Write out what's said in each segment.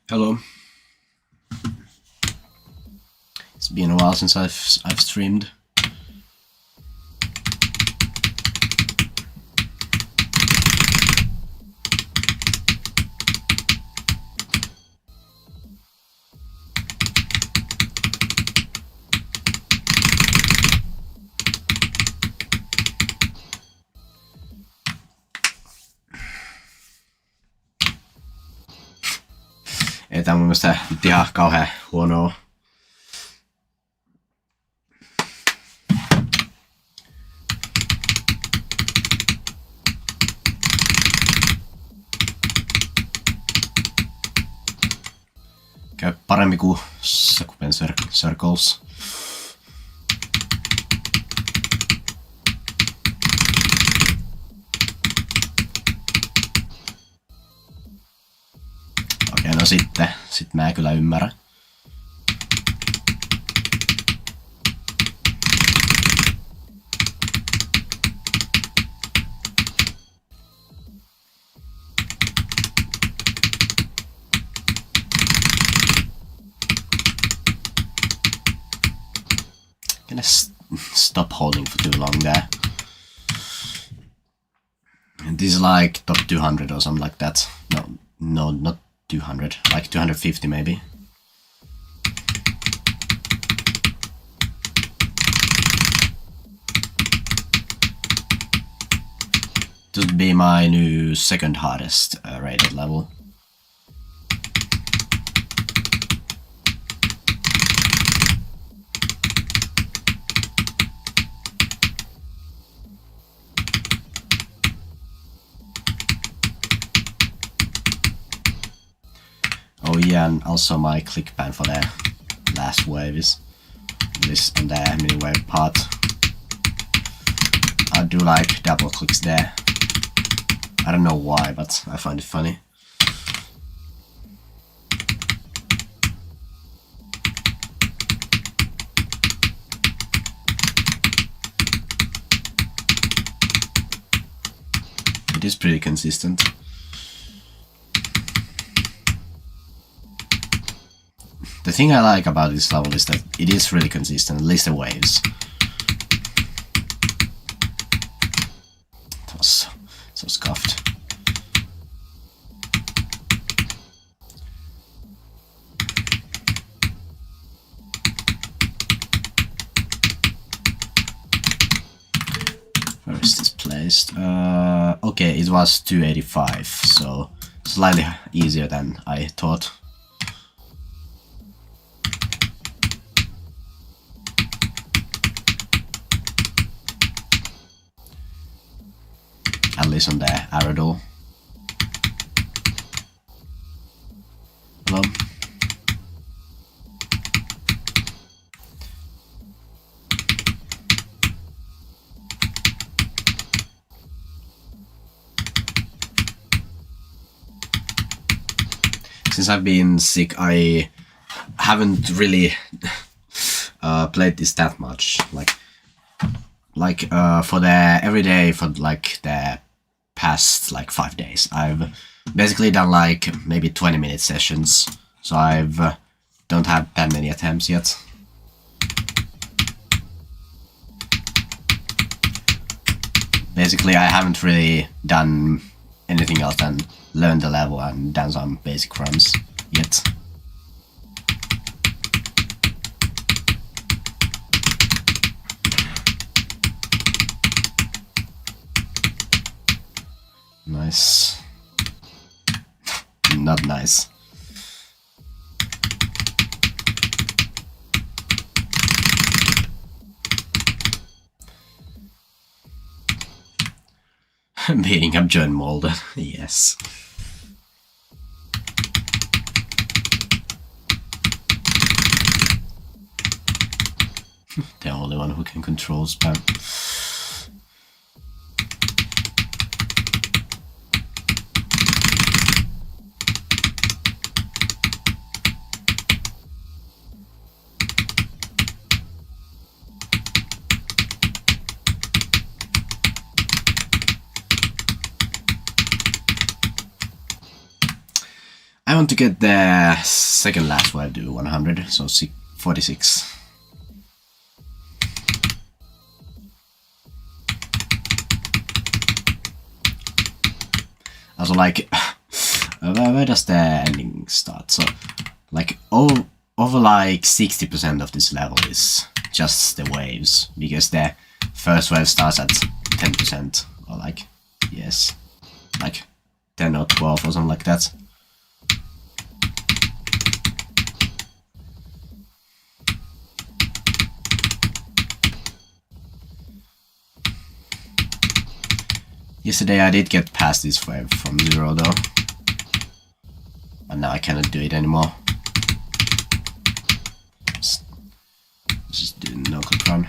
Hello. It's been a while since I've streamed. Ei tää mun mielestä nyt ihan kauhean huonoa. Käy paremmin kuin Sequence Circles. Okei, no sitten mä en kyllä ymmärrä. Gonna stop holding for too long there. And this is like top 200 or something like that. No, not 200, like 250 maybe. This would be my new second hardest rated level. Oh yeah, and also my click pan for the last wave is this on the mini wave part. I do like double clicks there. I don't know why, but I find it funny. It is pretty consistent. The thing I like about this level is that it is really consistent, at least the waves. That was so scuffed. Where is this placed? Okay, it was 285, so slightly easier than I thought. At least on the Aradol. Hello. Since I've been sick, I haven't really played this that much. Like for the everyday, for like the past like 5 days, I've basically done like maybe 20-minute sessions, so I've don't have that many attempts yet. Basically, I haven't really done anything else than learn the level and done some basic runs yet. Nice. Not nice. Beating up John Molten, yes. The only one who can control spam. I want to get the second last wave to 100, so 46. Also, like, where does the ending start? So, like, over like 60% of this level is just the waves, because the first wave starts at 10%, or like, yes, like 10 or 12 or something like that. Yesterday I did get past this wave from 0 though, but now I cannot do it anymore. Just do no clip run.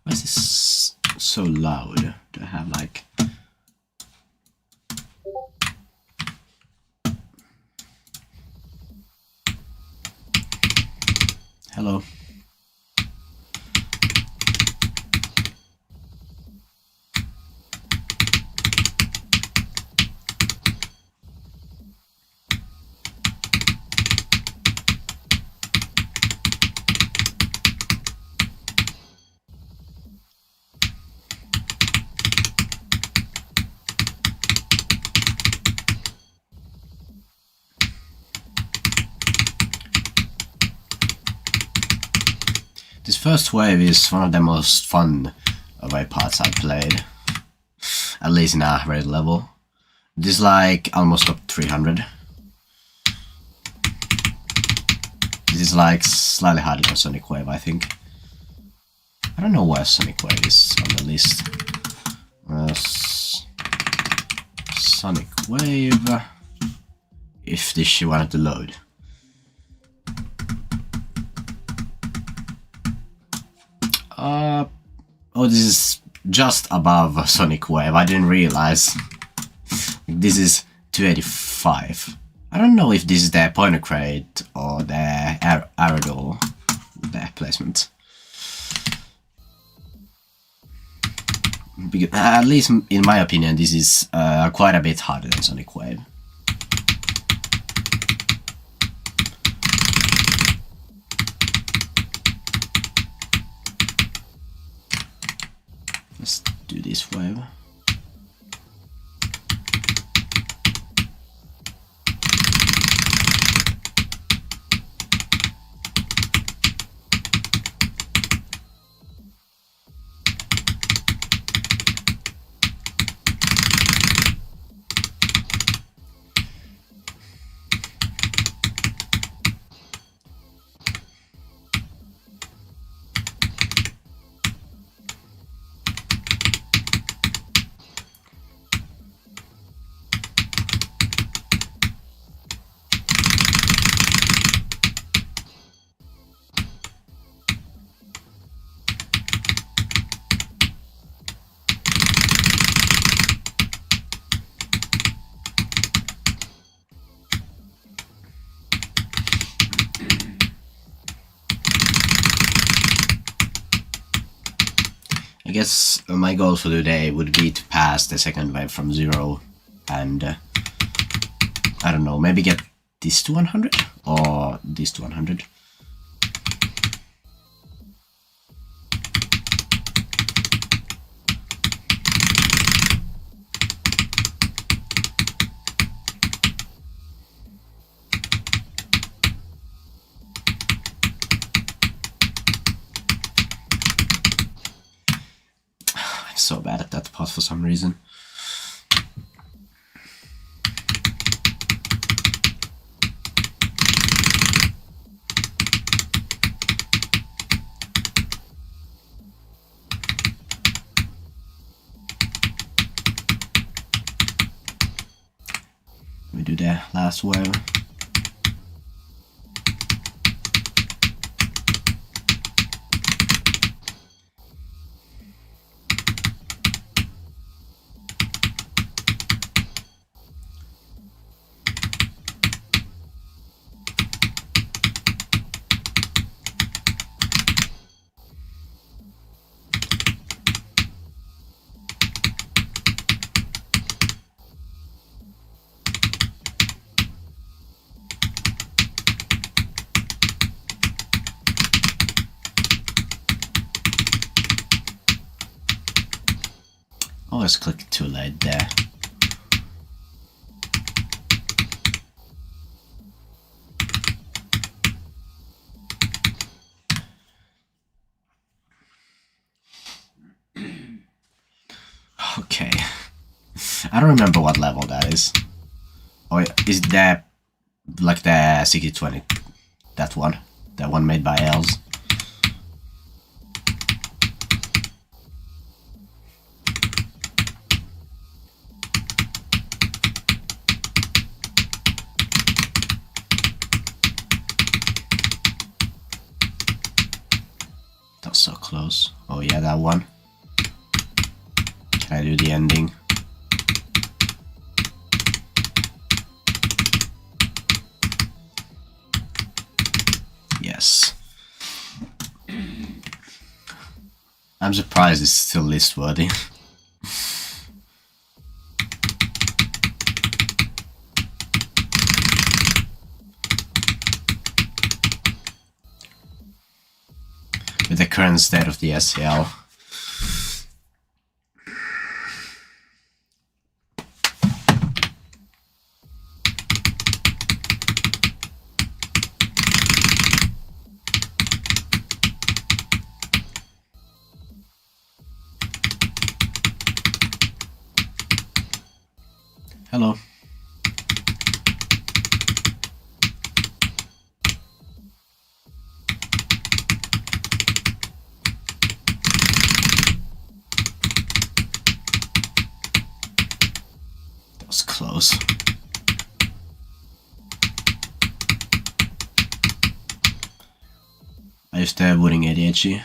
Why is this so loud? Do I have like... Hello? This first wave is one of the most fun wave parts I've played, at least in a raid level. This is like almost up 300. This is like slightly harder than Sonic Wave, I think. I don't know why Sonic Wave is on the list. Sonic Wave, if this shit wanted to load. Oh, this is just above Sonic Wave. I didn't realize. This is 285. I don't know if this is the pointer crate or the Aerodol, the placement. Because, at least in my opinion, this is quite a bit harder than Sonic Wave. Let's do this wave. I guess my goal for today would be to pass the second wave from 0 and I don't know, maybe get this to 100 or this to 100. So bad at that part for some reason. We do the last wave. Always click too late there. Okay. I don't remember what level that is. Or is it the like the 6020? That one? The one made by elves? That was so close. Oh yeah, that one. Can I do the ending? Yes. I'm surprised it's still list worthy. With the current state of the SCL. Hello. That was close. I used to have wooden ADHD.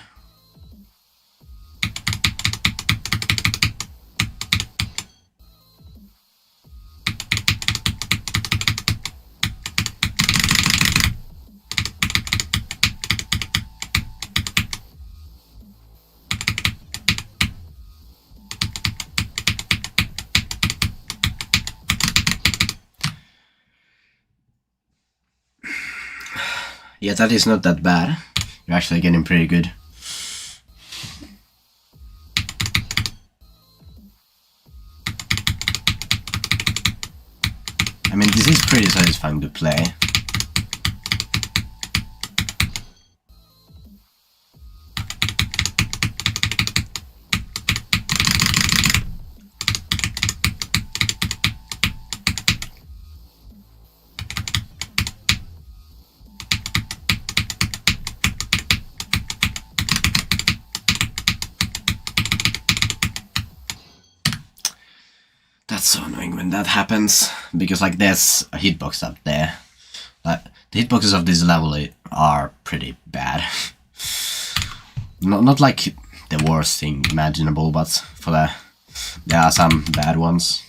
Yeah, that is not that bad. You're actually getting pretty good. I mean, this is pretty satisfying to play. That's so annoying when that happens, because like there's a hitbox up there. Like the hitboxes of this level are pretty bad. Not like the worst thing imaginable, but there are some bad ones.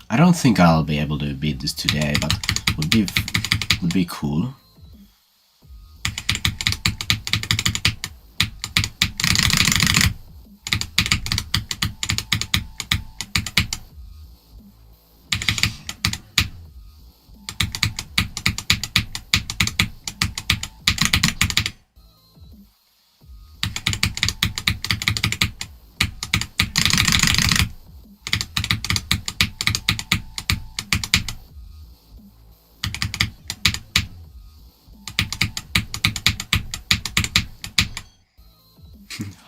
I don't think I'll be able to beat this today, but would be cool.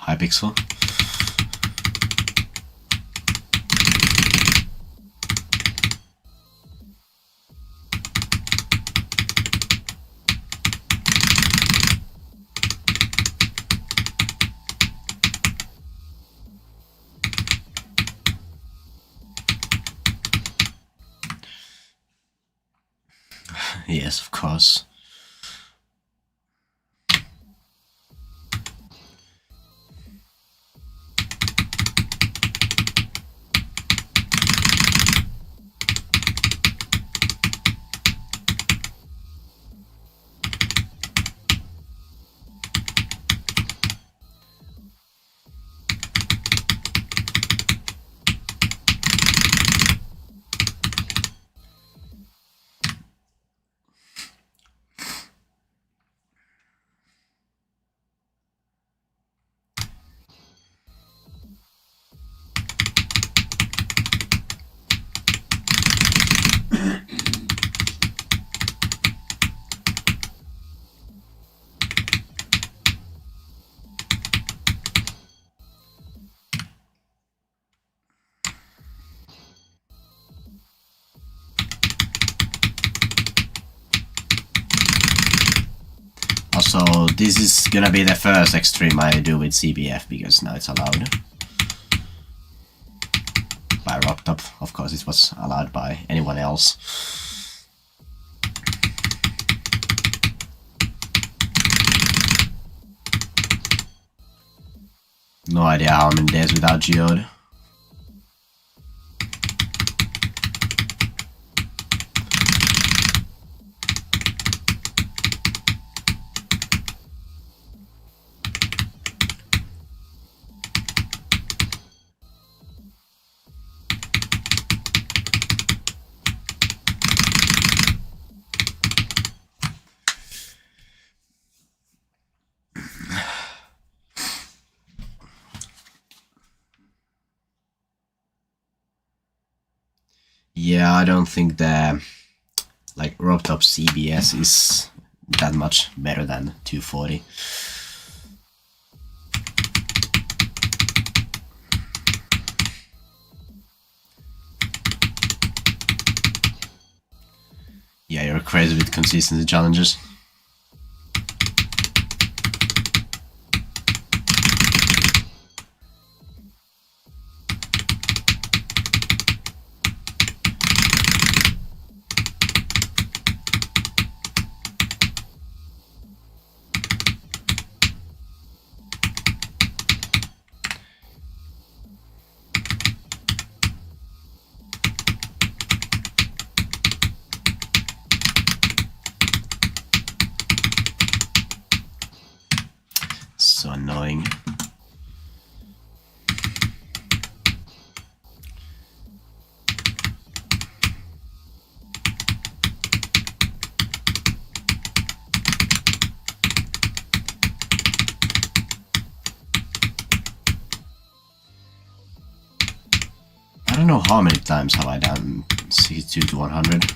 Hypixel. Yes, of course. Also, this is gonna be the first extreme I do with CBF because now it's allowed by RockTop. Of course, it was allowed by anyone else. No idea how many days without Geode. Yeah, I don't think the like RockTop CBS is that much better than 240. Yeah, you're crazy with consistency challenges. So annoying. I don't know how many times have I done 62 to 100.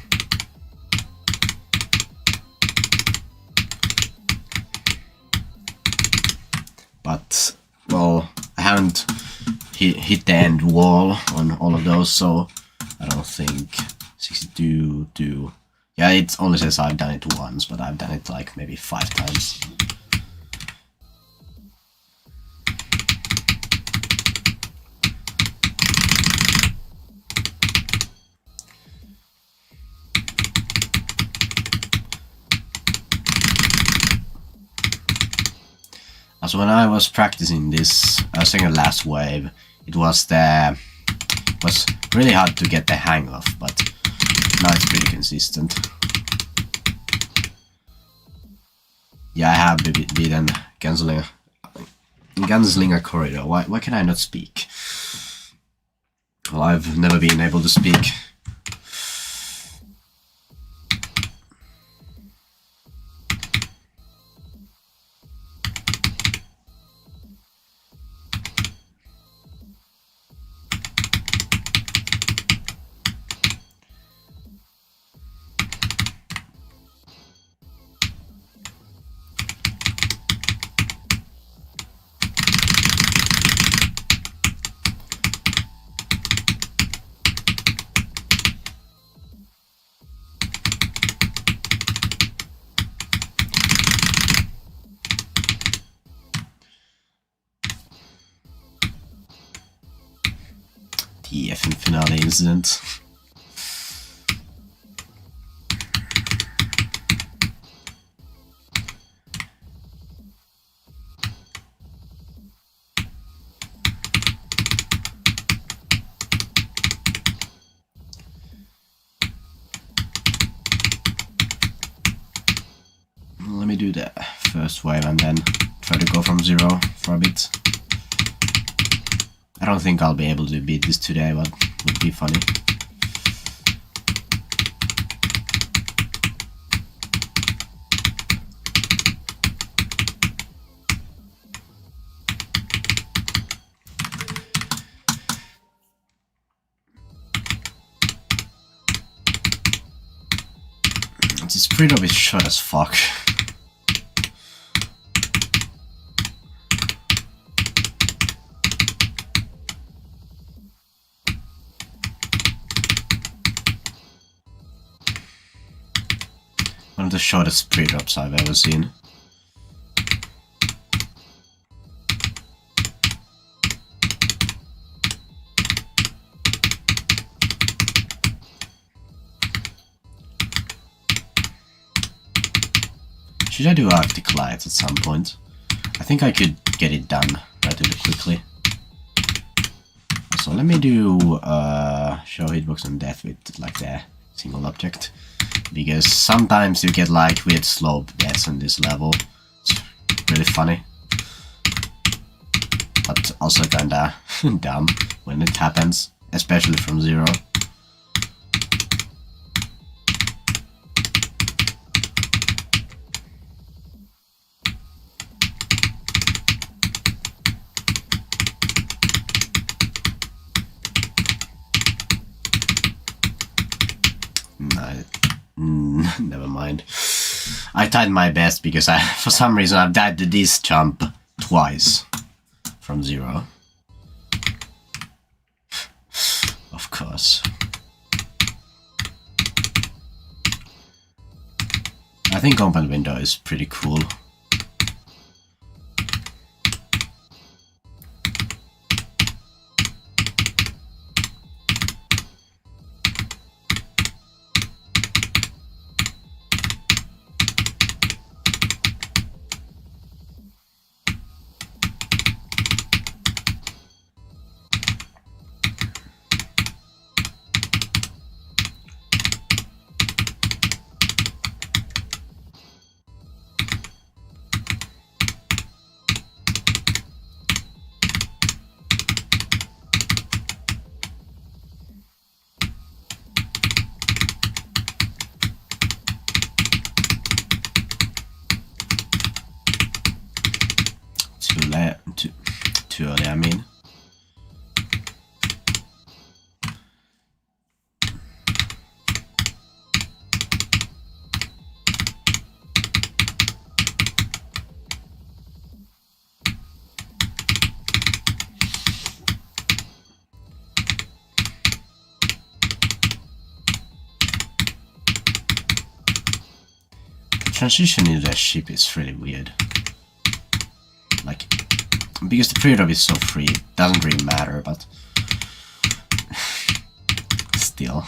But, well, I haven't hit the end wall on all of those, so I don't think 62 to... Yeah, it only says I've done it once, but I've done it like maybe 5 times. So when I was practicing this second last wave, it was really hard to get the hang of, but now it's pretty consistent. Yeah, I have beaten Gunslinger Corridor. Why can I not speak? Well, I've never been able to speak. EF in finale incident. Let me do the first wave and then try to go from 0 for a bit. I don't think I'll be able to beat this today, but it would be funny. This pre-drop is short as fuck. One of the shortest pre-drops I've ever seen. Should I do Arctic Lights at some point? I think I could get it done relatively quickly. So let me do show hitbox and death with like the single object. Because sometimes you get like weird slope deaths on this level. It's really funny. But also kinda dumb when it happens, especially from 0. Never mind. I tried my best because for some reason I've died to this jump twice from 0. Of course. I think open window is pretty cool. Too early, I mean. The transition into the ship is really weird. Like, because the pre-drop is so free, it doesn't really matter, but still.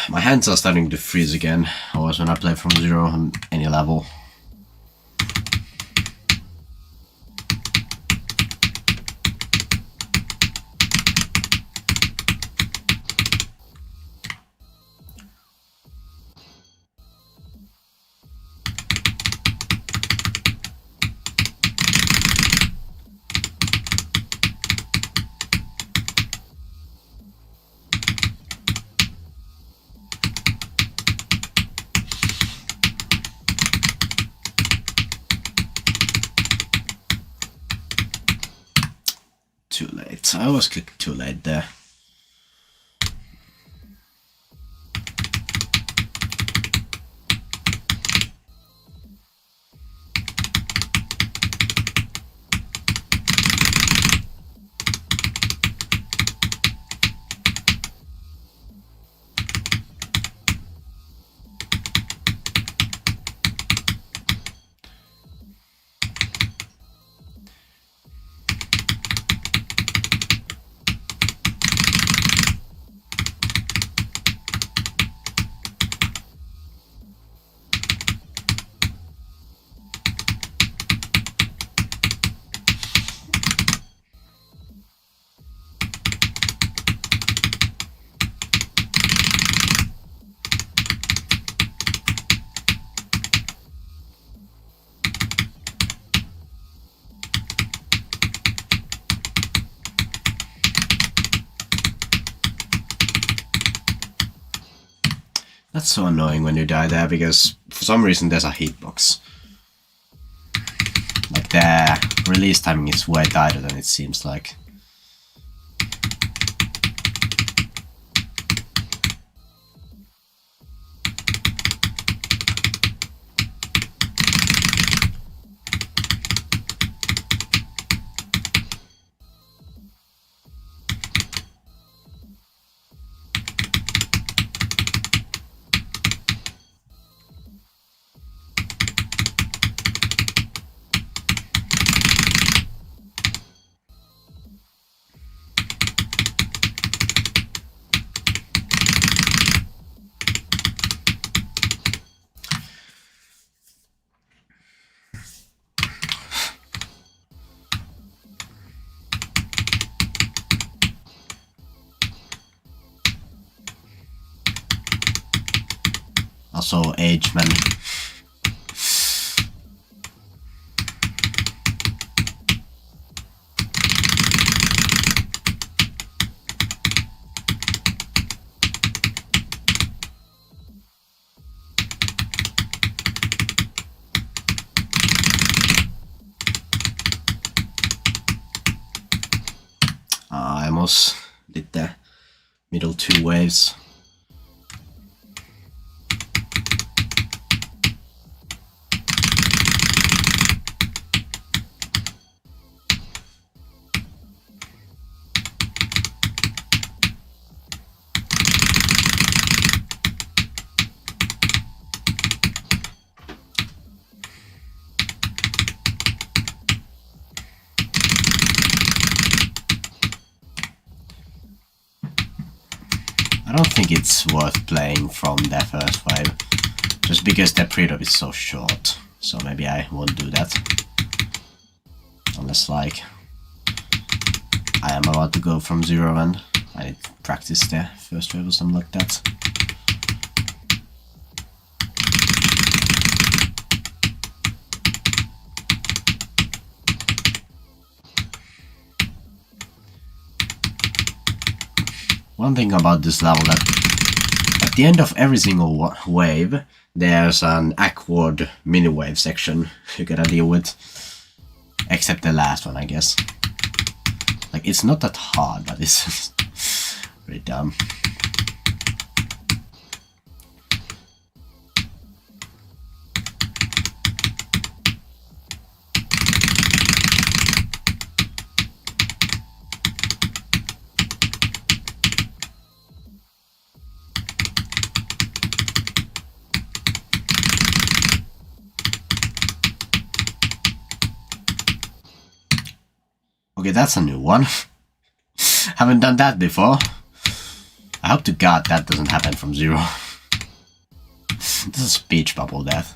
My hands are starting to freeze again, always when I play from 0 on any level. too late. I was clicked too late there. That's so annoying when you die there, because for some reason there's a hitbox. Like the release timing is way tighter than it seems like. Also, age, man. I almost did the middle two waves. I don't think it's worth playing from the first wave, just because the pre-drop is so short, so maybe I won't do that. Unless, like, I am about to go from 0 and I practice the first wave or something like that. One thing about this level, that at the end of every single wave there's an awkward mini wave section you gotta deal with, except the last one, I guess. Like, it's not that hard, but it's pretty dumb. Okay, that's a new one. Haven't done that before. I hope to God that doesn't happen from 0. This is speech bubble death.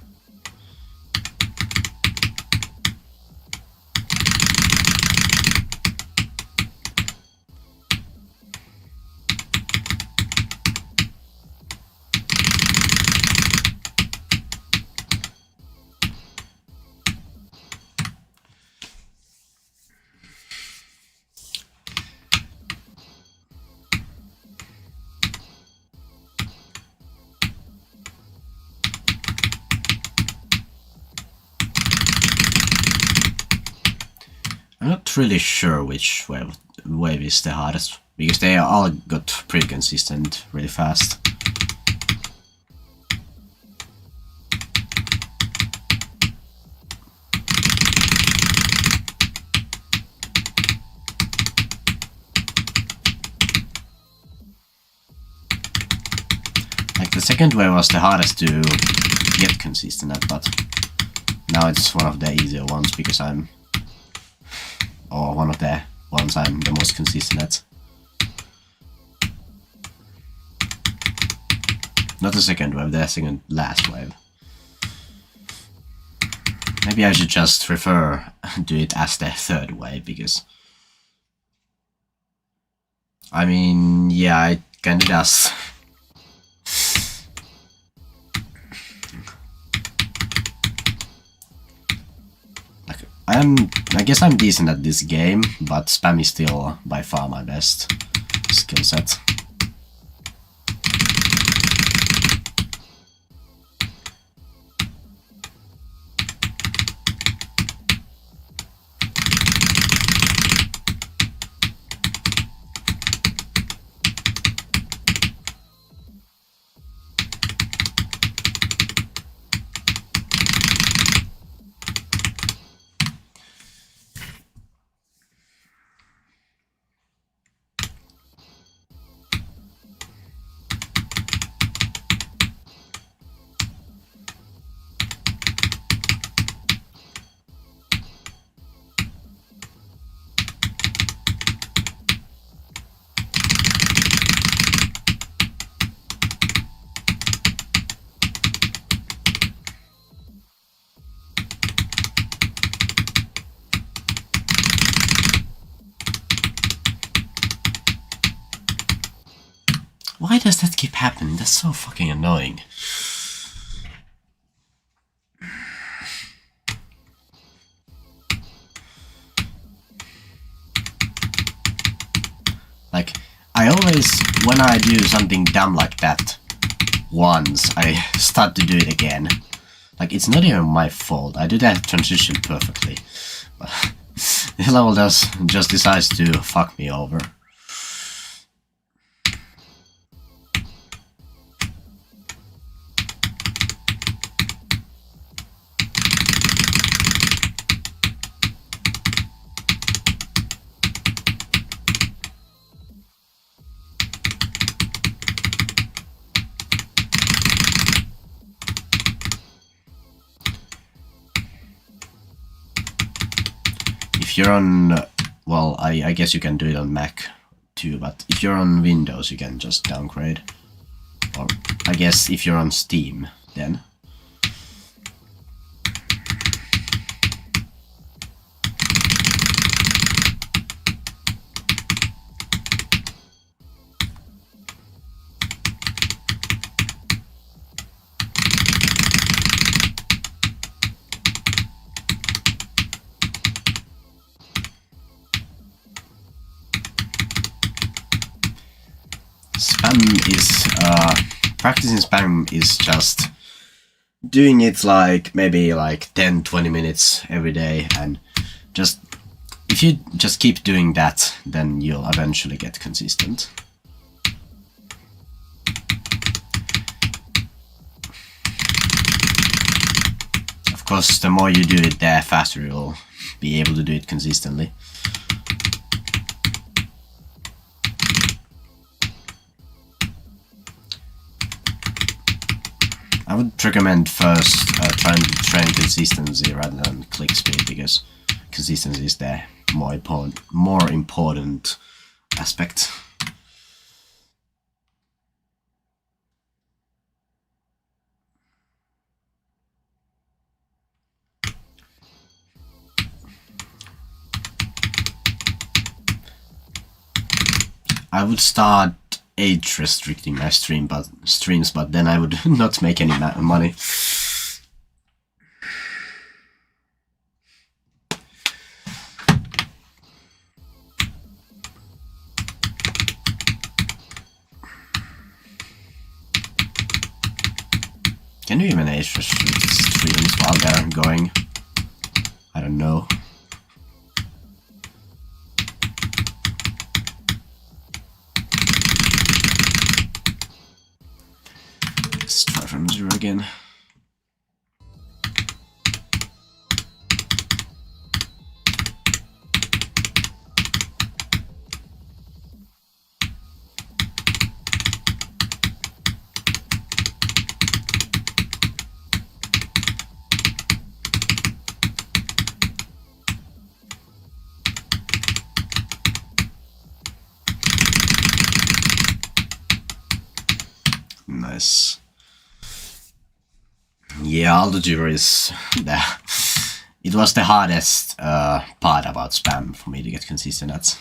I'm not really sure which wave is the hardest, because they all got pretty consistent really fast. Like the second wave was the hardest to get consistent at, but now it's one of the easier ones because or one of the ones I'm the most consistent at. Not the second wave, the second last wave. Maybe I should just do it as the third wave, because I mean, yeah, it kinda does. I guess I'm decent at this game, but spam is still by far my best skill set. Why does that keep happening? That's so fucking annoying. Like, I always, when I do something dumb like that once, I start to do it again. Like, it's not even my fault. I do that transition perfectly. But the level just decides to fuck me over. If you're on, well, I guess you can do it on Mac too, but if you're on Windows you can just downgrade. Or I guess if you're on Steam then. Practicing spam is just doing it like maybe like 10-20 minutes every day, and just if you just keep doing that, then you'll eventually get consistent. Of course, the more you do it, the faster you'll be able to do it consistently. I would recommend first trying to train consistency rather than click speed, because consistency is the more important aspect. I would start age restricting my streams, but then I would not make any money. Can you even age restrict streams while they're going? I don't know. from 0 again. Nice. Yeah, all the juries there. It was the hardest part about spam for me to get consistent at.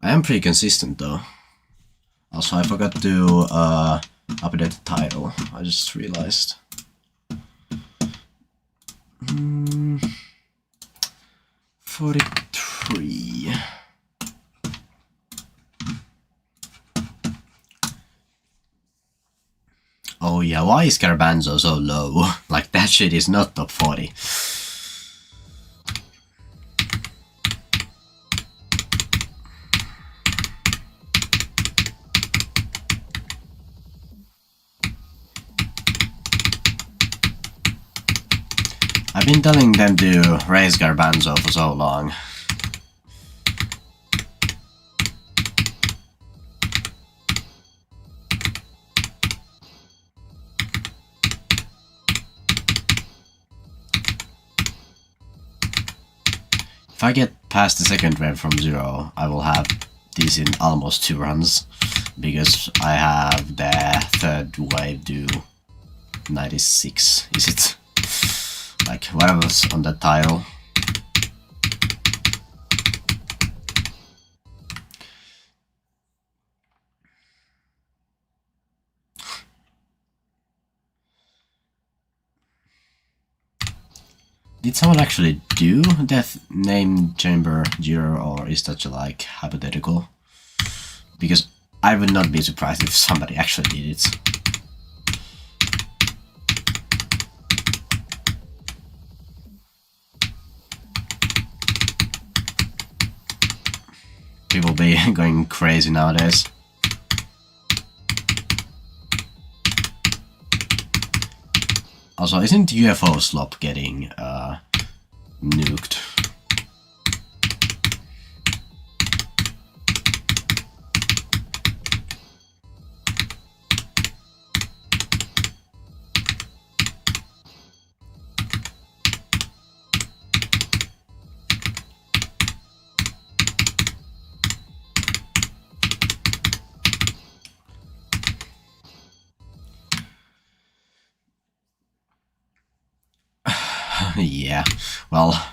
I am pretty consistent though. Also, I forgot to update the title. I just realized. 43. Oh yeah, why is Garbanzo so low? Like, that shit is not top 40. I've been telling them to raise Garbanzo for so long. If I get past the second wave from 0, I will have this in almost 2 runs, because I have the third wave do 96, is it? Like, whatever's on the tile. Did someone actually do Death Name Chamber 0, or is that like hypothetical? Because I would not be surprised if somebody actually did it. People be going crazy nowadays. Also, isn't UFO Slop getting nuked? Yeah, well,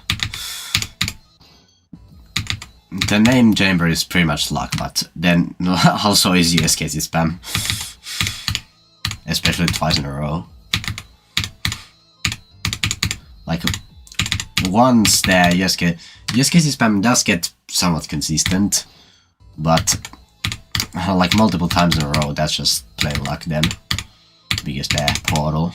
the name chamber is pretty much luck, but then also is USKC spam, especially twice in a row. Like, once the USKC spam does get somewhat consistent, but like multiple times in a row, that's just plain luck then, because the portal.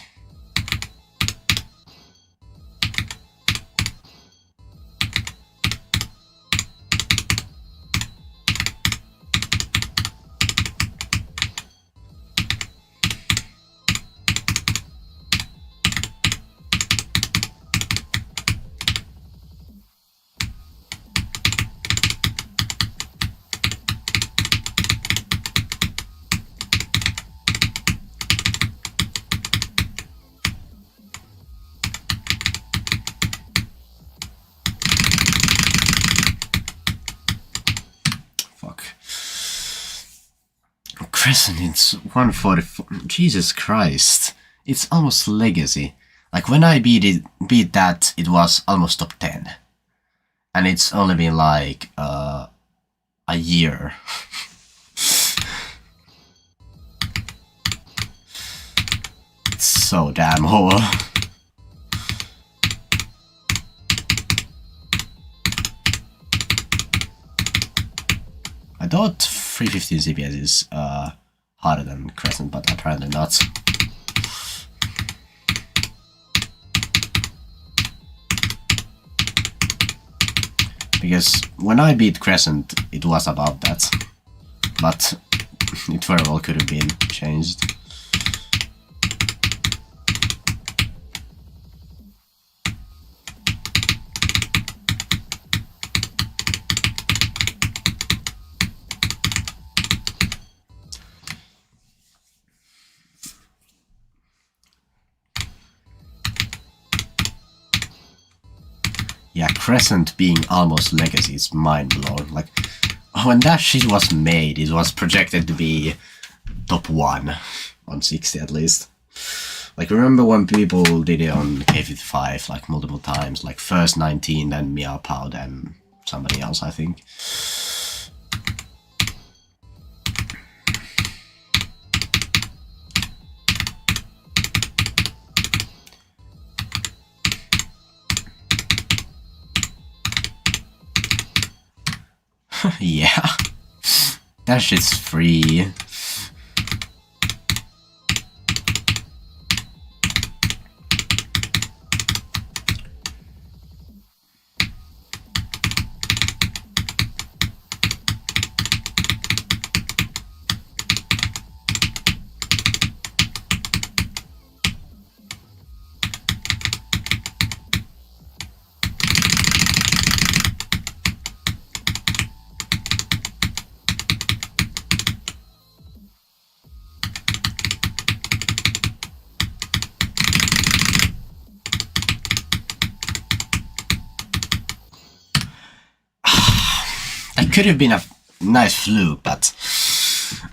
Crescent, it's 144. Jesus Christ. It's almost legacy. Like when I beat that, it was almost top 10. And it's only been like a year. It's so damn old. I thought 315 CPS is harder than Crescent, but apparently not. Because when I beat Crescent, it was about that, but it very well could have been changed. Yeah, Crescent being almost legacy is mind-blowing. Like, when that shit was made, it was projected to be top 1 on 60 at least. Like, remember when people did it on K55, like, multiple times, like, first 19, then Meow Pow, then somebody else, I think. Yeah, that shit's free. It could have been a nice fluke, but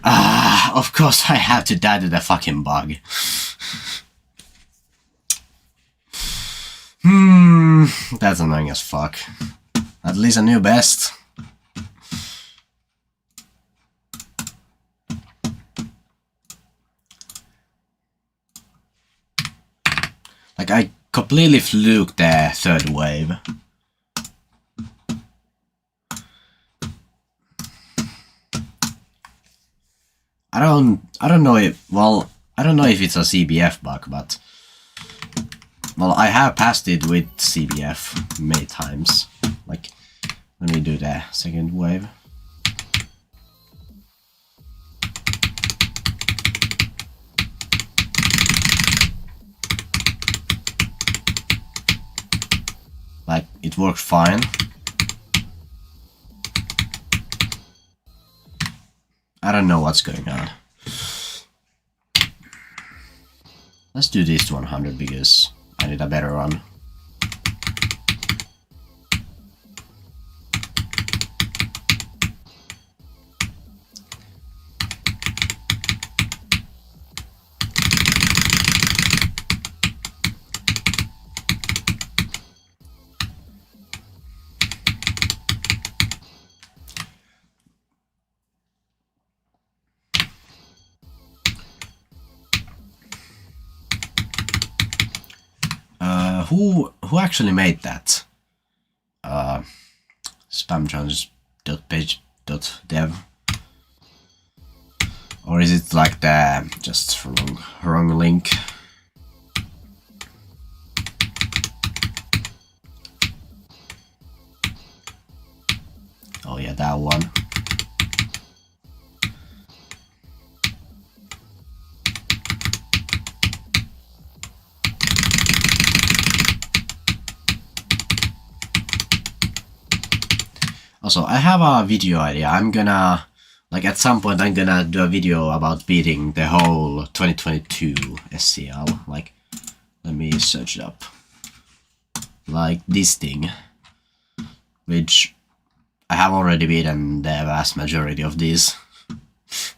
of course I have to die to the fucking bug. That's annoying as fuck. At least a new best. Like, I completely fluked the third wave. I don't know if, well, I don't know if it's a CBF bug, but, well, I have passed it with CBF many times. Like, when we do the second wave. Like, it worked fine. I don't know what's going on. Let's do this to 100 because I need a better run. Who actually made that? spamtrans.page.dev, or is it like the just wrong link? Oh yeah, that one. Also, I have a video idea. I'm gonna, like, at some point I'm gonna do a video about beating the whole 2022 SCL. Like, let me search it up. Like this thing, which I have already beaten the vast majority of these.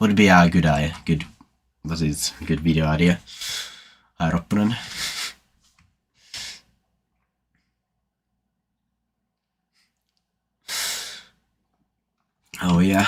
Would be a good video idea. Hi Ropponen. Oh yeah.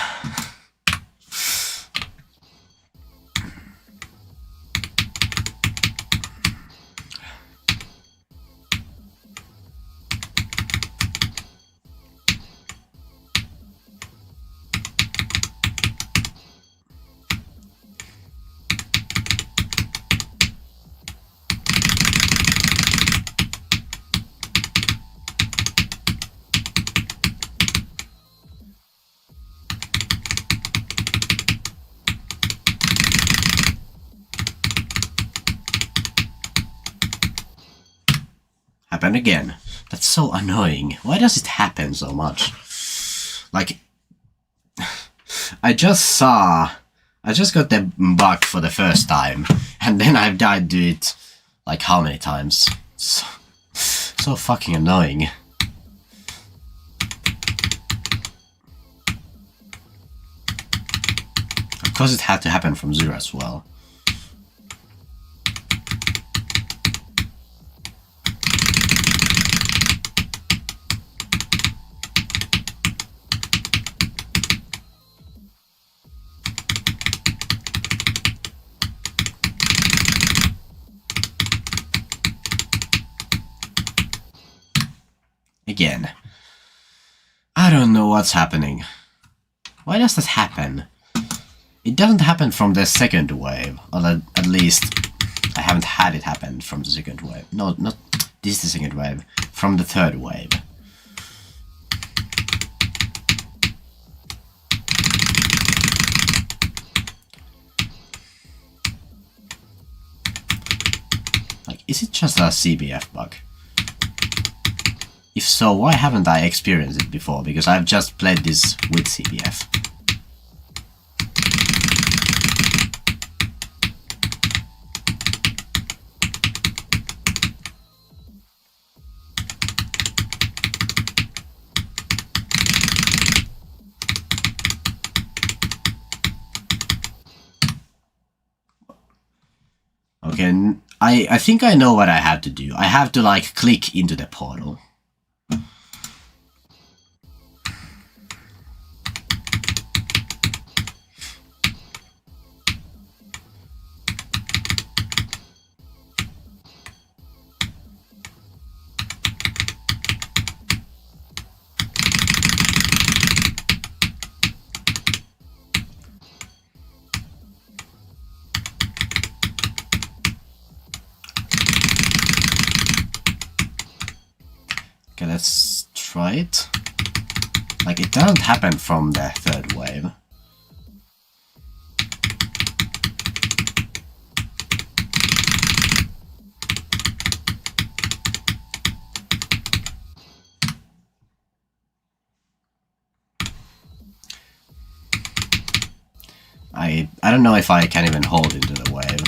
Happen again. That's so annoying. Why does it happen so much? Like, I just got the bug for the first time, and then I've died to it, like, how many times? So fucking annoying. Of course it had to happen from zero as well. Again. I don't know what's happening. Why does that happen? It doesn't happen from the second wave, or at least I haven't had it happen from the second wave. No, not this is the second wave, from the third wave. Like, is it just a CBF bug? If so, why haven't I experienced it before? Because I've just played this with CBF. Okay, I think I know what I have to do. I have to, like, click into the portal. Okay, let's try it. Like, it doesn't happen from the third wave. I don't know if I can even hold into the wave.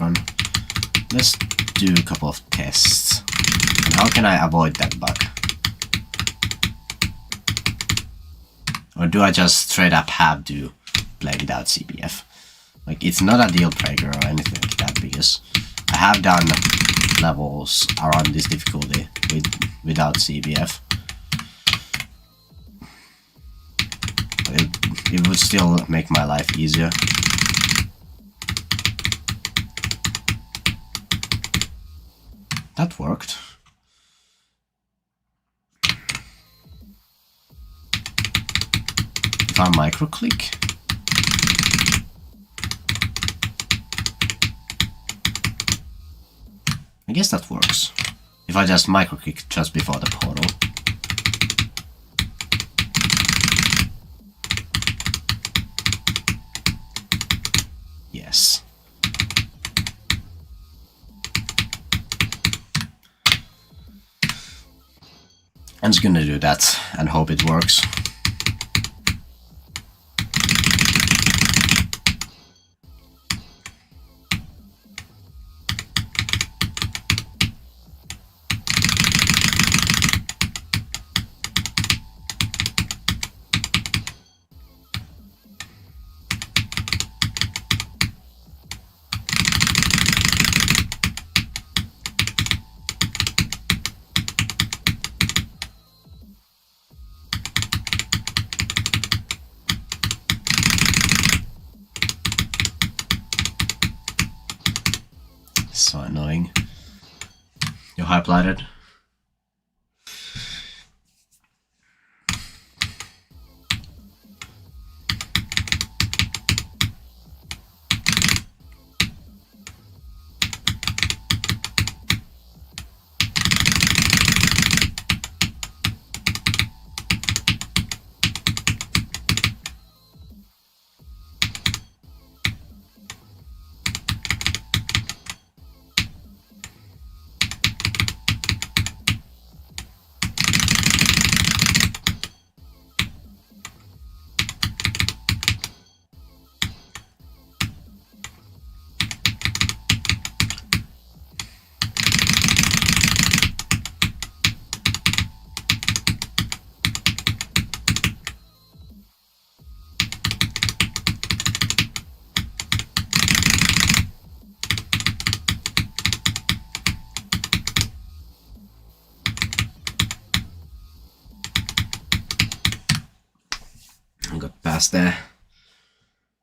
Run. Let's do a couple of tests. And how can I avoid that bug? Or do I just straight up have to play without CBF? Like, it's not a deal breaker or anything like that, because I have done levels around this difficulty without CBF. But it would still make my life easier. That worked. If I micro click. I guess that works. If I just micro click just before the portal. Yes. I'm just gonna do that and hope it works. So annoying. You highlighted. Got past there.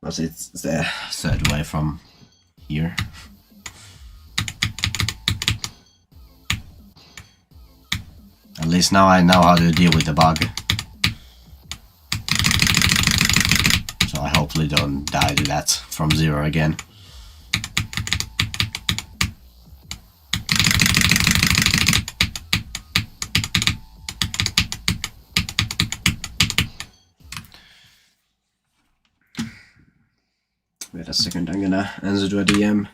But it's the third way from here. At least now I know how to deal with the bug. So I hopefully don't die to that from zero again. Wait a second, I'm gonna answer to a DM.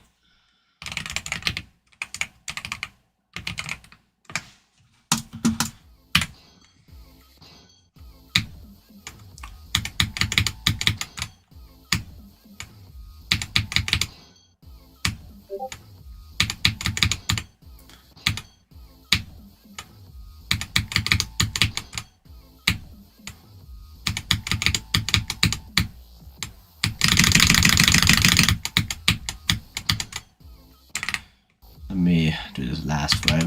Let me do this last frame.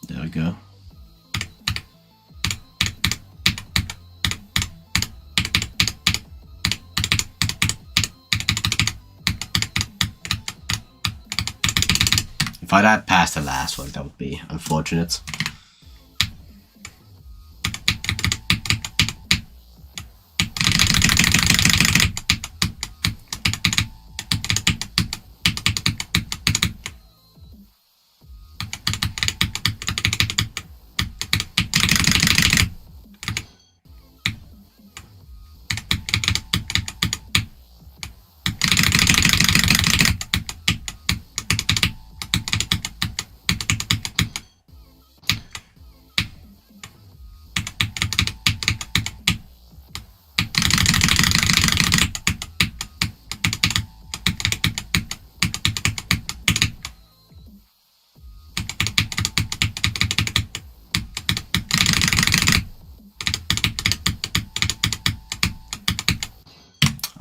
There we go. If I'd had passed the last one, that would be unfortunate.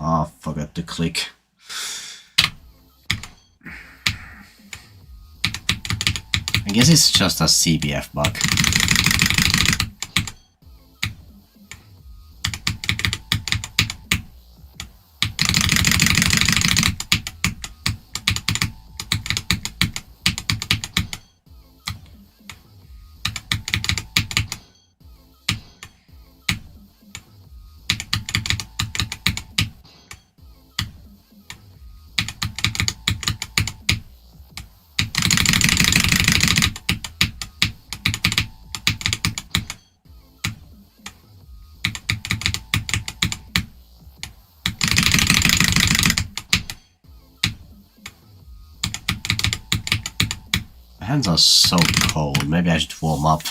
Oh, forgot to click. I guess it's just a CBF bug. hands are so cold. Maybe I should warm up.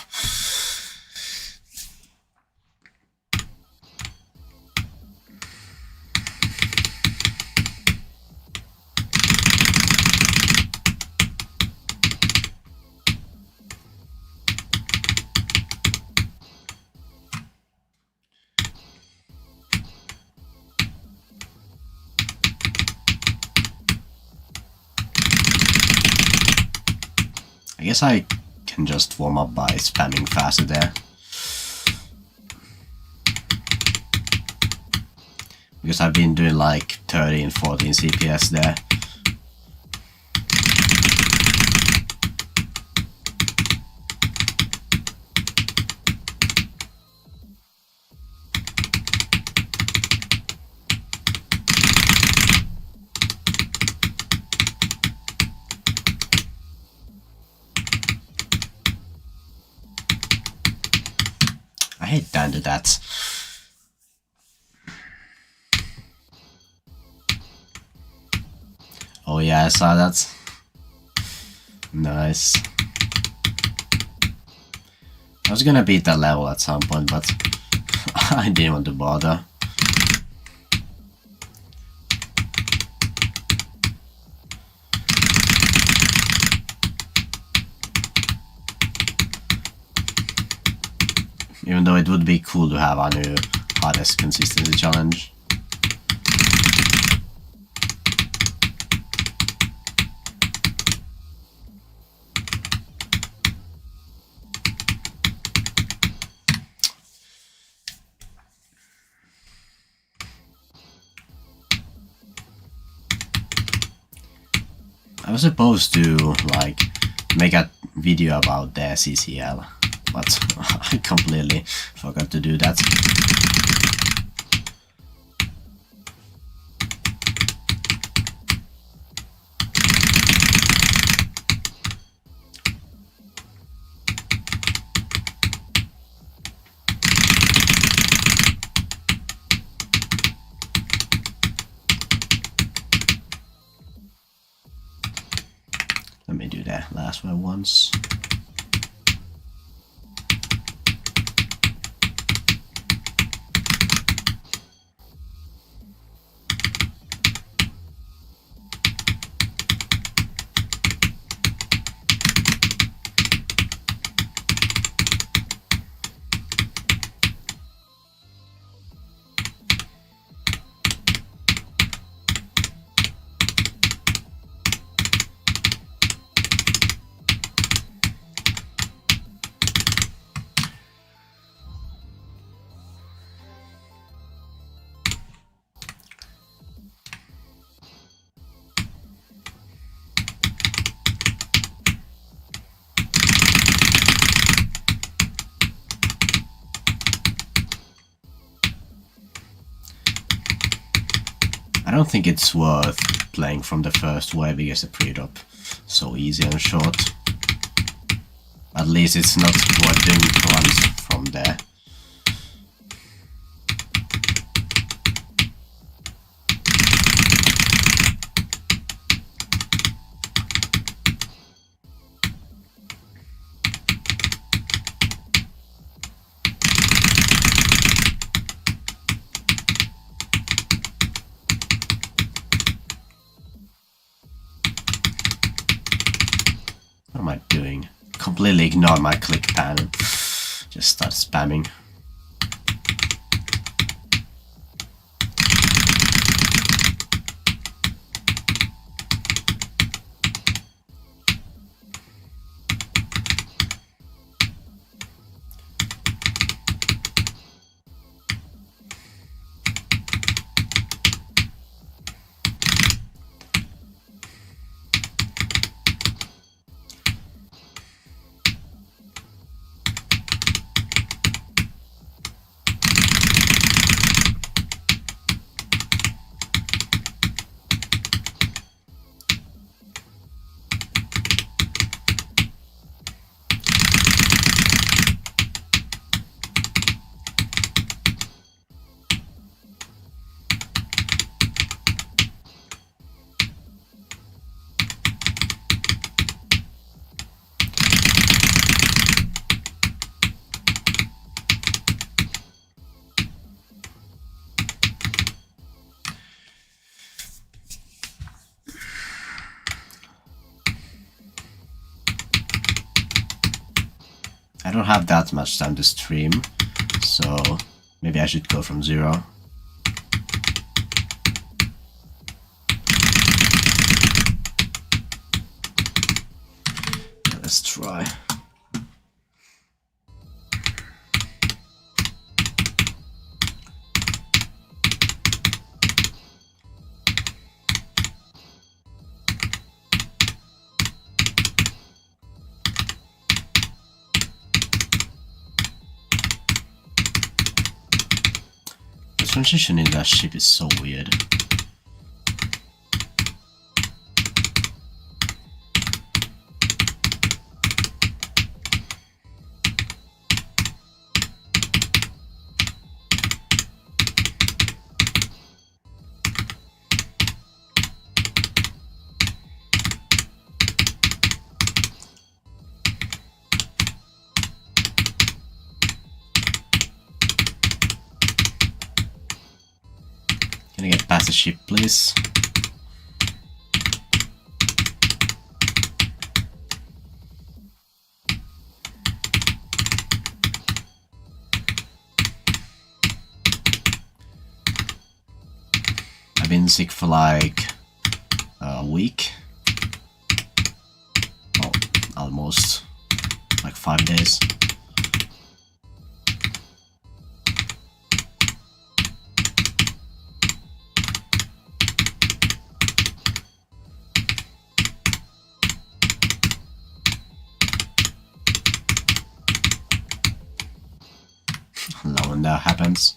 I guess I can just warm up by spamming faster there. Because I've been doing like 13, 14 CPS there. I hate down to that. Oh yeah, I saw that. Nice. I was gonna beat that level at some point, but I didn't want to bother. Even though it would be cool to have a new hardest consistency challenge. I was supposed to like make a video about the CCL, but I completely forgot to do that. Let me do that last one once. I don't think it's worth playing from the first wave because the pre-drop so easy and short. At least it's not worth doing runs from there. What am I doing? Completely ignore my click pan and just start spamming. I don't have that much time to stream, so maybe I should go from 0. Let's try. The transition in that ship is so weird. Can I get past the ship, please? I've been sick for like a week. Oh, almost. Like 5 days. Love when that happens.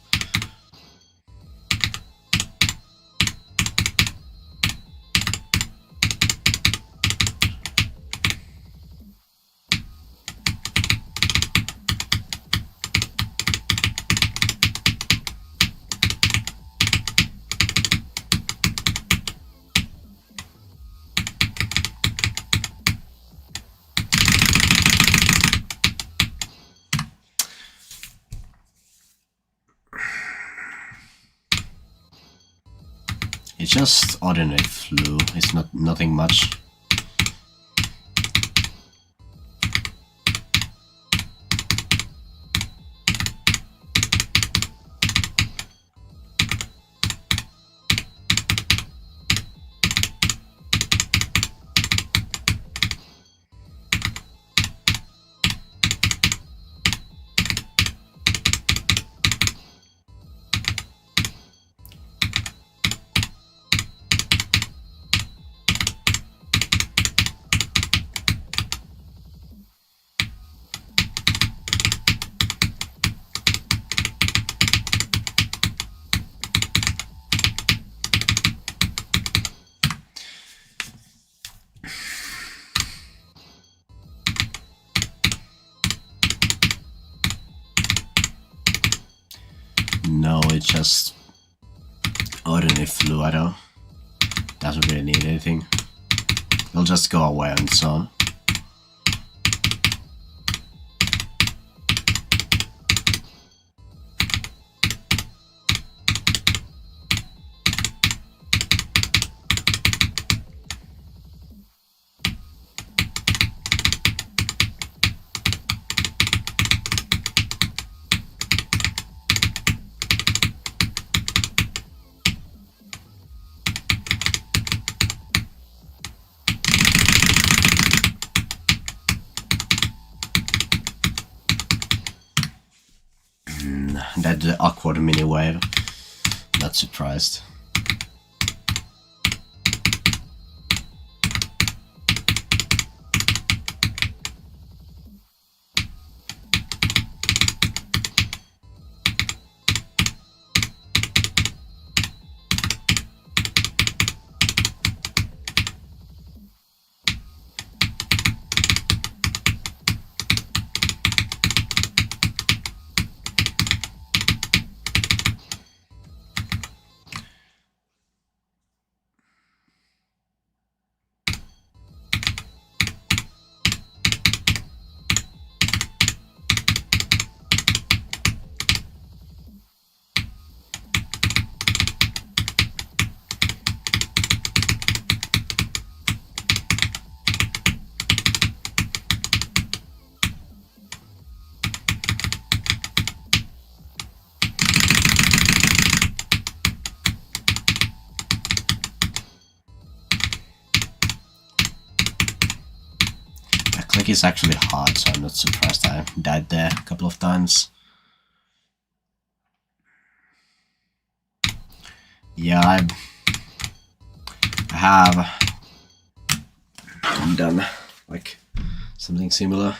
It's just ordinary flu, it's nothing much. No, it's just ordinary flu. I don't. Doesn't really need anything. It'll just go away on its own. That awkward mini wave. Not surprised. Like, it's actually hard, so I'm not surprised I died there a couple of times. Yeah, I have done like something similar.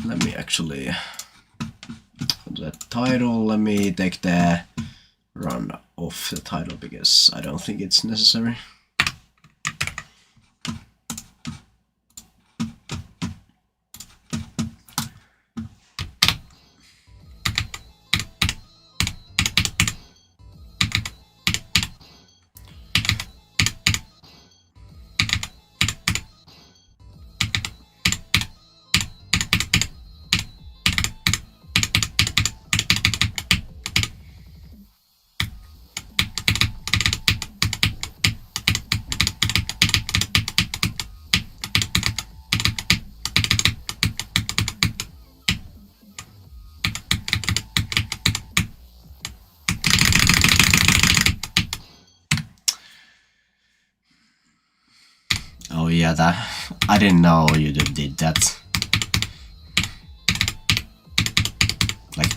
Let me actually, the title, let me take the run off the title because I don't think it's necessary. Oh yeah, that I didn't know YouTube did that. Like,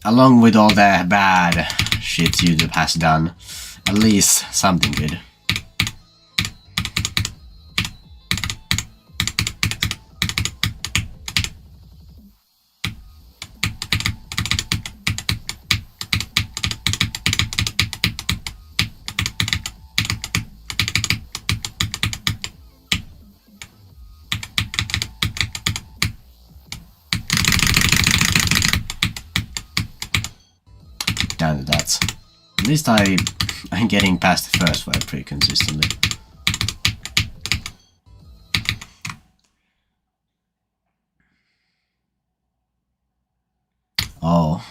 along with all the bad shit YouTube has done, at least something good. Down to that. At least I'm getting past the first fight pretty consistently. Oh.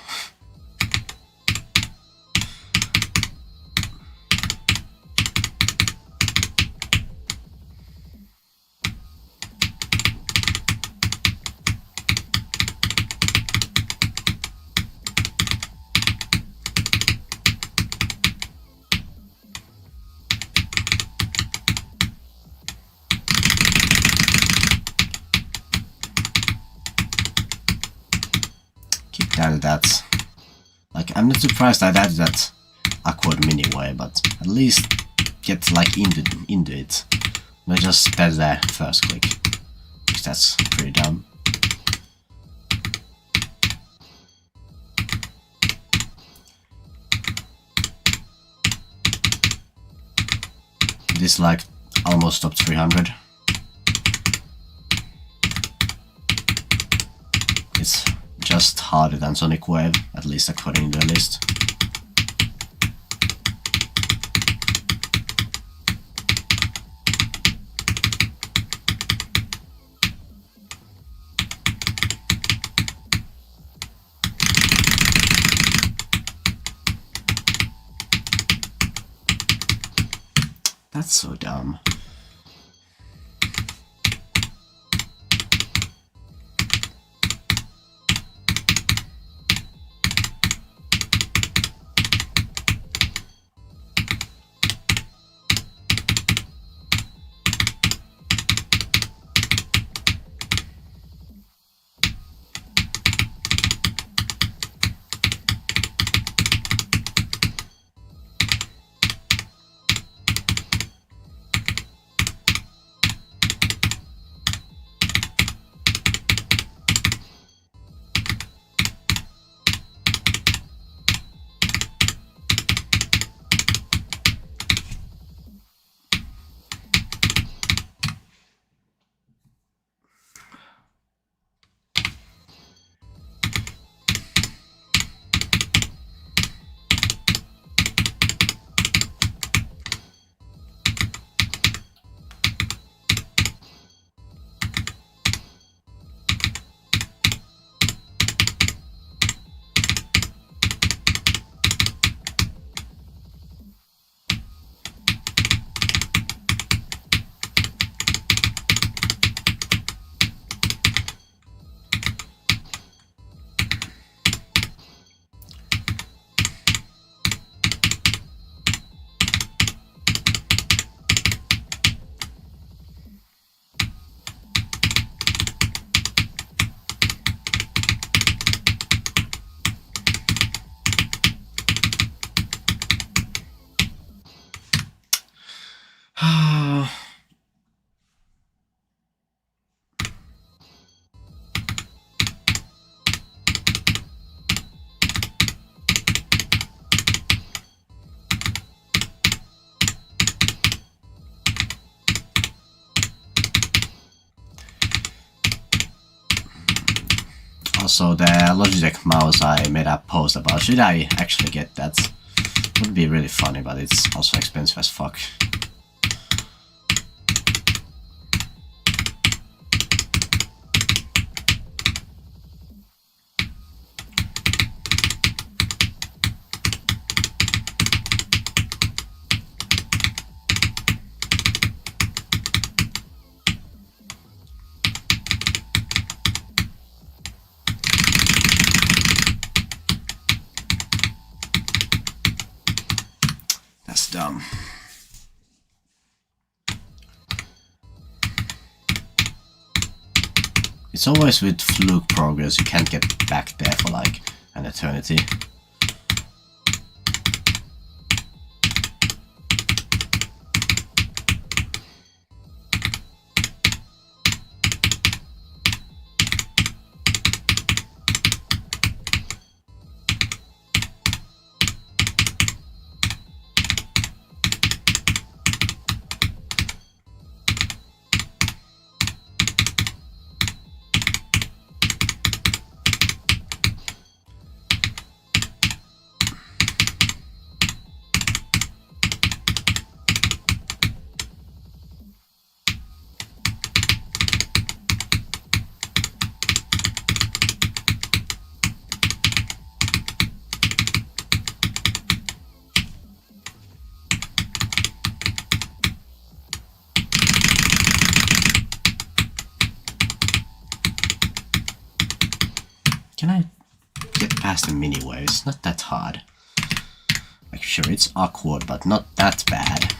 Down to that. Like, I'm not surprised I added that awkward mini way, but at least get like into it. Not just spell the first click, because that's pretty dumb. This like almost top 300. It's just harder than Sonic Wave, at least according to the list. That's so dumb. Also, the Logitech mouse, I made a post about. Should I actually get that? Would be really funny, but it's also expensive as fuck. That's dumb. It's always with fluke progress, you can't get back there for like an eternity. Can I get past the mini wave? It's not that hard. Like, sure, it's awkward, but not that bad.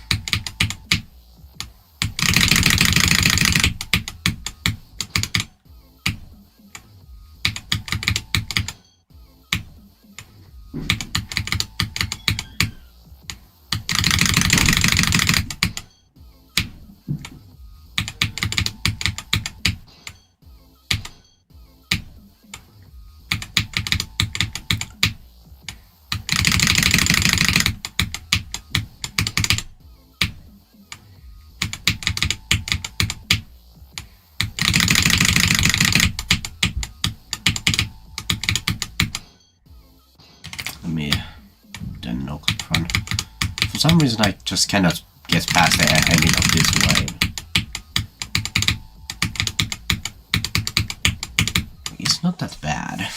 Let me then no clip run. For some reason I just cannot get past the ending of this wave. It's not that bad.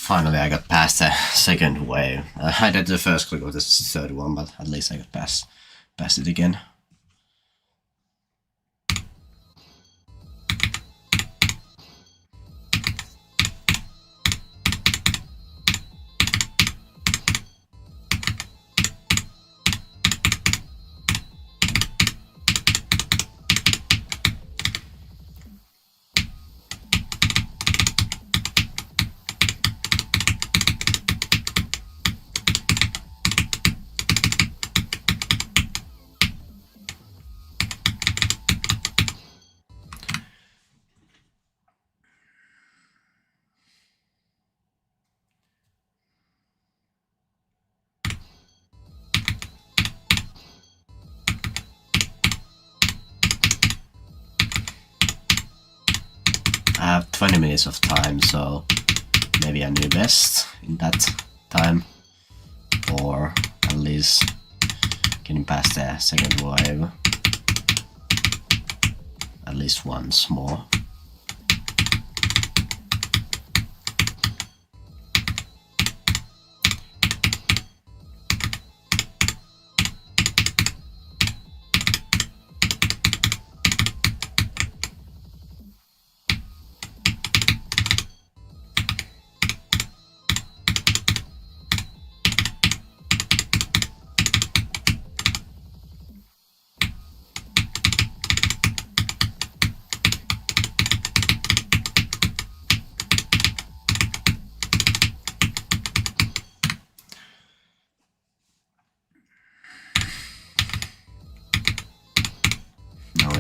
Finally I got past the second wave. I did the first click of this third one, but at least I got past it again. have 20 minutes of time, so maybe I knew best in that time, or at least getting past the second wave at least once more.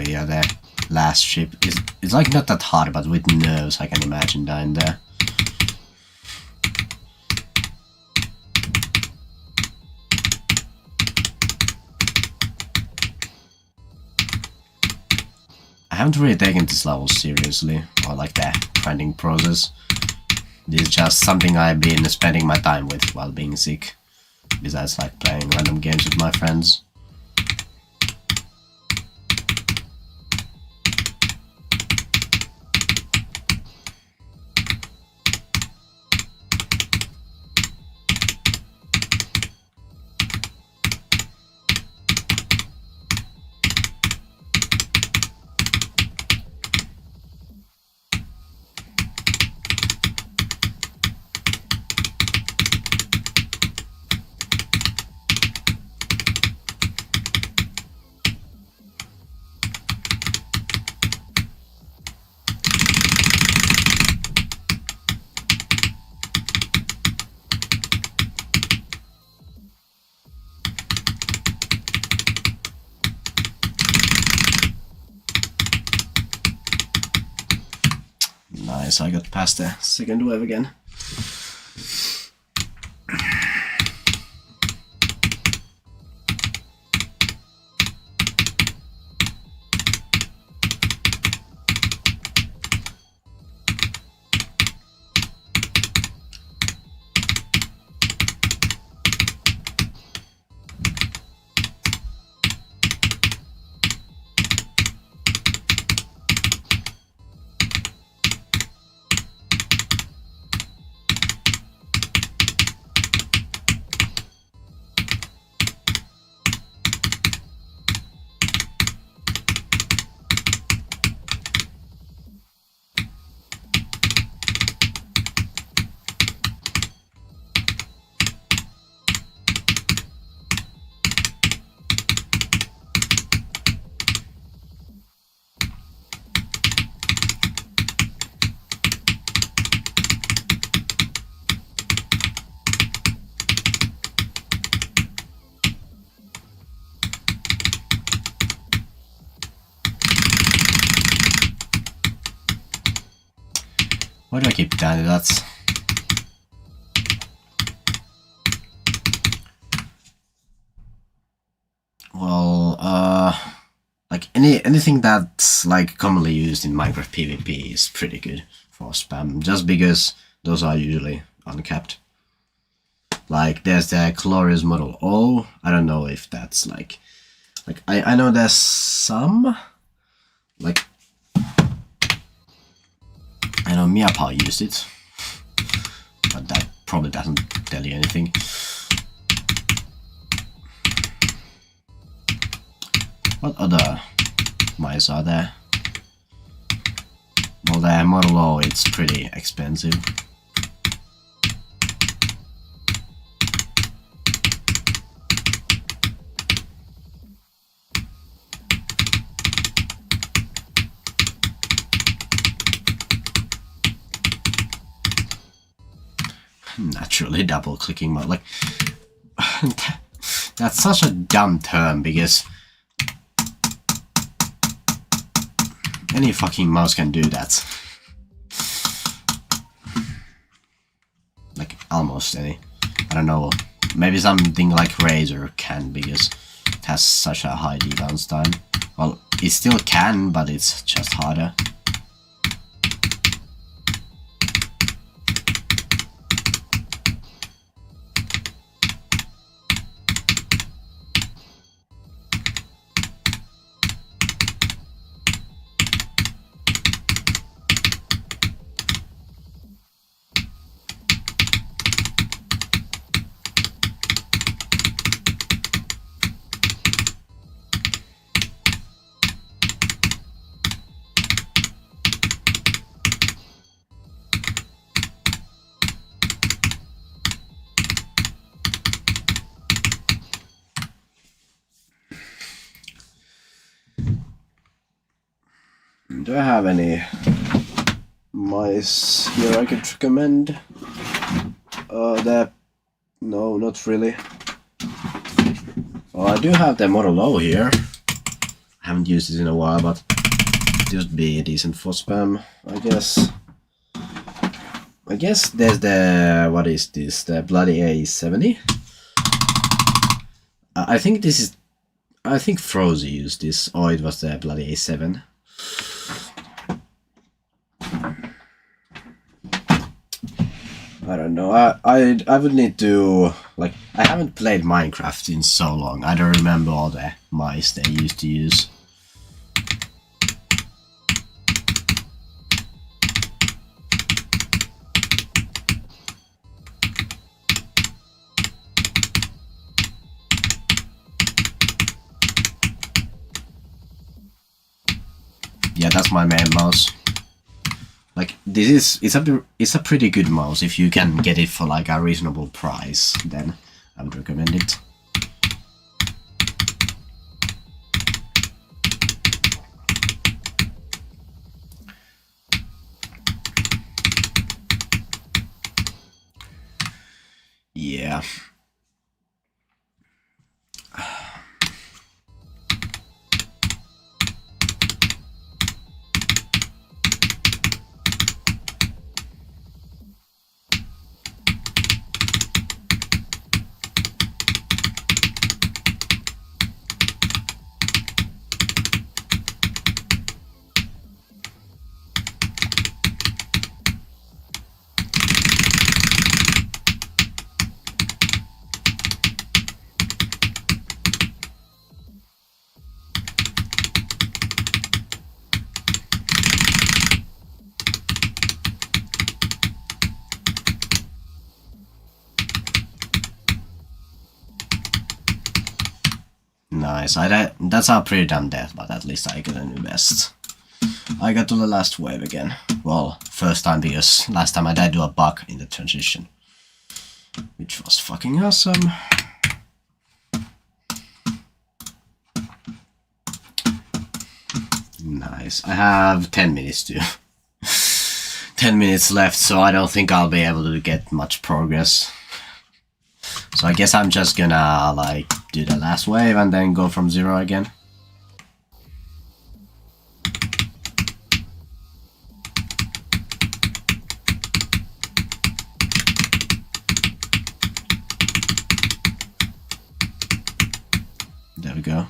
Yeah, the last ship is, it's like not that hard, but with nerves I can imagine dying there. I haven't really taken this level seriously, or like the grinding process. This is just something I've been spending my time with while being sick, besides like playing random games with my friends. Nice, I got past the second wave again. Why do I keep dying? That's... Well, like anything that's like commonly used in Minecraft PvP is pretty good for spam, just because those are usually uncapped. Like there's the Glorious Model O. I don't know if that's like I know there's some like, I know Miapao used it, but that probably doesn't tell you anything. What other mines are there? Well, the Model O, it's pretty expensive. Naturally double clicking mode, like that's such a dumb term because any fucking mouse can do that. Like almost any. I don't know, maybe something like Razer can because it has such a high debounce time. Well, it still can, but it's just harder. Do I have any mice here I could recommend? No, not really. Well, I do have the Model O here. I haven't used it in a while, but it would be decent for spam, I guess. I guess there's the, what is this, the bloody A70? I think this is, I think Frozy used this, or it was the bloody A7. I don't know, I would need to, like, I haven't played Minecraft in so long, I don't remember all the mice they used to use. Yeah, that's my main mouse. Like, this is, it's a pretty good mouse. If you can get it for like a reasonable price, then I would recommend it. Yeah. Nice. That's a pretty damn death, but at least I got a new vest. I got to the last wave again. Well, first time, because last time I died to a bug in the transition. Which was fucking awesome. Nice. I have 10 minutes to 10 minutes left, so I don't think I'll be able to get much progress. So I guess I'm just gonna like do the last wave and then go from 0 again. There we go.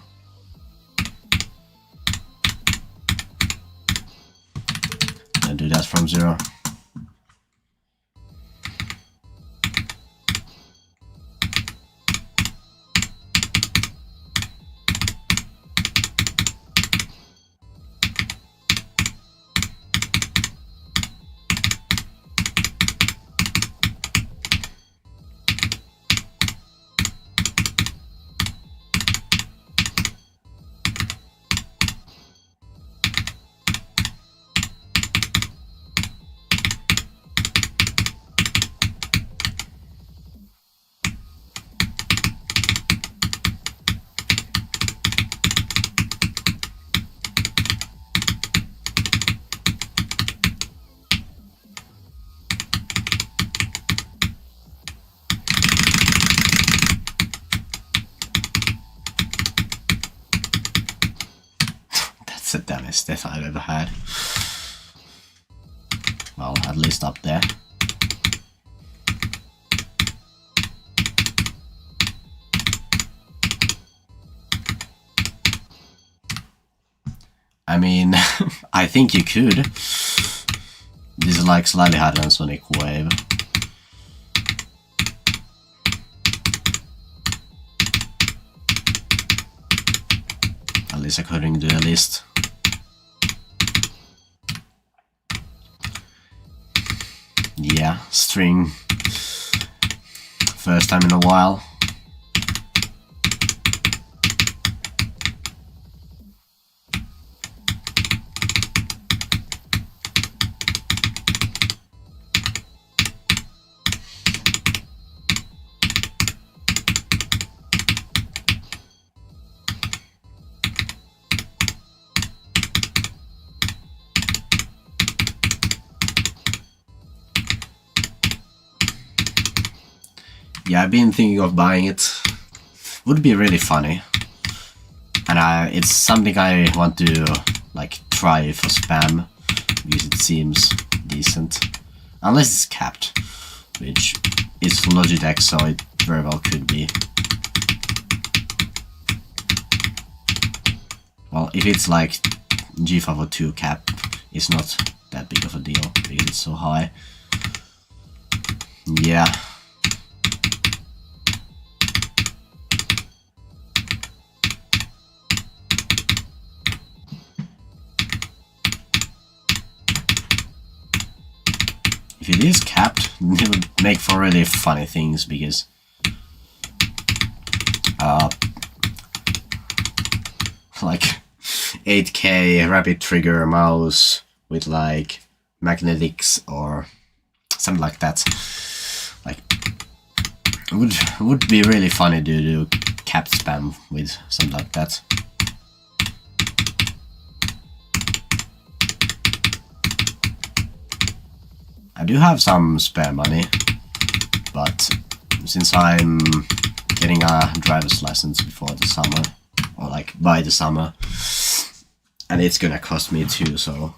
And do that from 0. That's the dumbest death I've ever had. Well, at least up there. I mean, I think you could. This is like slightly harder than Sonic Wave. At least according to the list. Yeah, string. First time in a while. yeah, I've been thinking of buying it. Would be really funny. And it's something I want to like try for spam, because it seems decent. Unless it's capped, which is Logitech, so it very well could be. Well, if it's like G502 cap, it's not that big of a deal because it's so high. Yeah. If it is capped, it would make for really funny things, because like 8K rapid trigger mouse with like magnetics or something like that. Like, would be really funny to do capped spam with something like that. I do have some spare money, but since I'm getting a driver's license before the summer, or like by the summer, and it's gonna cost me too, so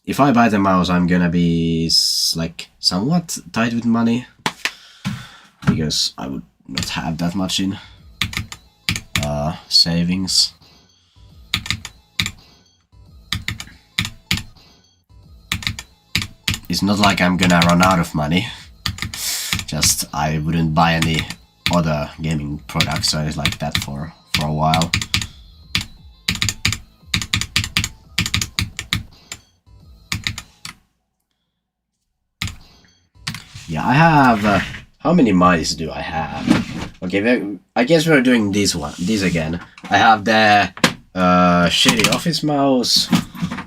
if I buy the mouse, I'm gonna be like somewhat tight with money, because I would not have that much in savings. It's not like I'm gonna run out of money, just I wouldn't buy any other gaming products or anything like that for a while. Yeah, I have... how many mice do I have? Okay, I guess we're doing these again. I have the shitty office mouse,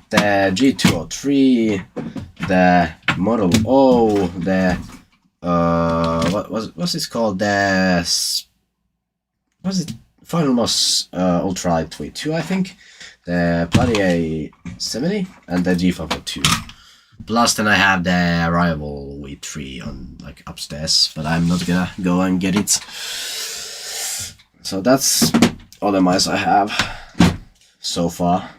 the G203, the Model O, the what's this called? What's it? Finalmost Ultra Lightweight 2, I think. The Platy A70 and the G502. Plus, then I have the Rival V3 on like upstairs, but I'm not gonna go and get it. So that's all the mice I have so far.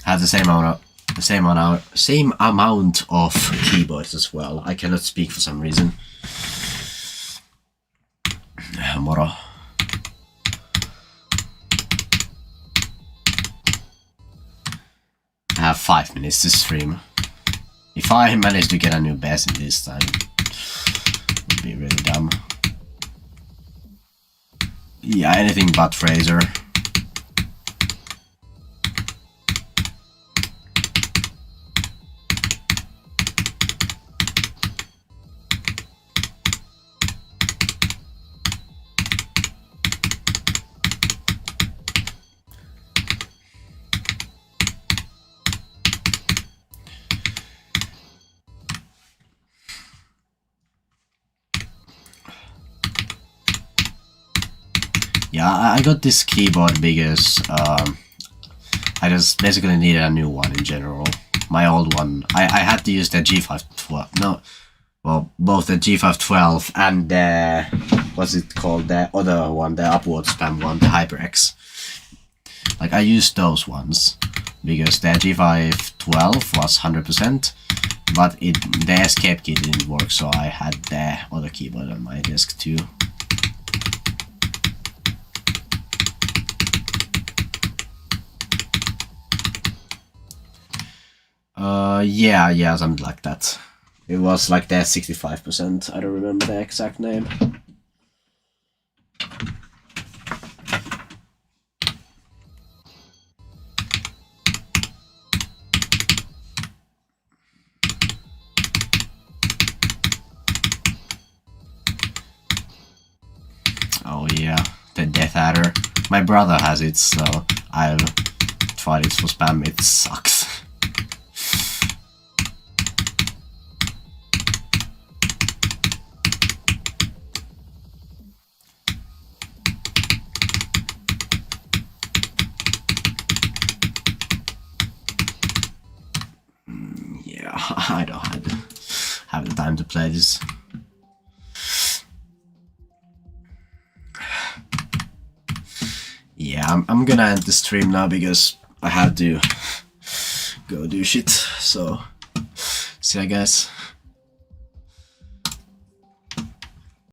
Have the same amount of keyboards as well. I cannot speak for some reason. Moro. I have 5 minutes to stream. If I manage to get a new bass in this time, it would be really dumb. Yeah, anything but Fraser. Yeah, I got this keyboard because I just basically needed a new one in general. My old one, I had to use the G512. No, well, both the G512 and the, what's it called, the other one, the upward spam one, the HyperX. Like, I used those ones because the G512 was 100%, but the escape key didn't work, so I had the other keyboard on my desk too. Yeah, something like that. It was like the 65%, I don't remember the exact name. Oh yeah, the Death Adder. My brother has it, so I've tried it for spam. It sucks. Yeah, I don't have the time to play this. Yeah, I'm gonna end the stream now because I have to go do shit. So, see you guys.